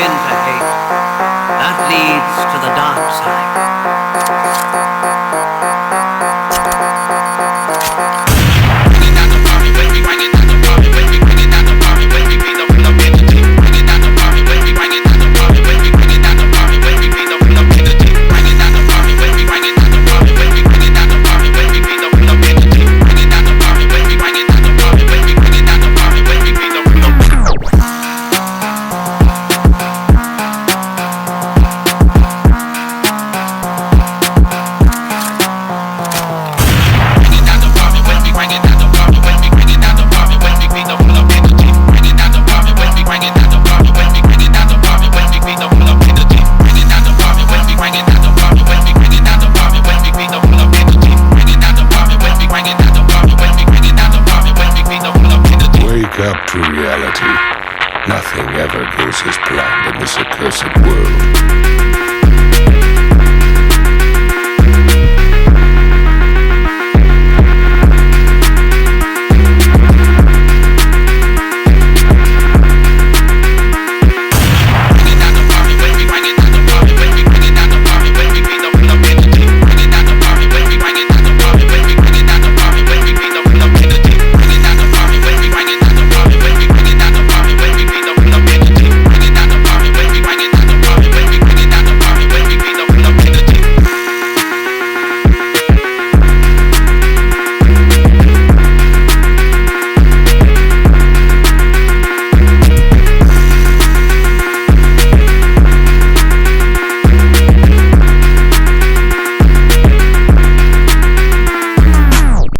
begin to hate, that leads to the dark side. Wake up to reality. Nothing ever goes as planned in this accursed world.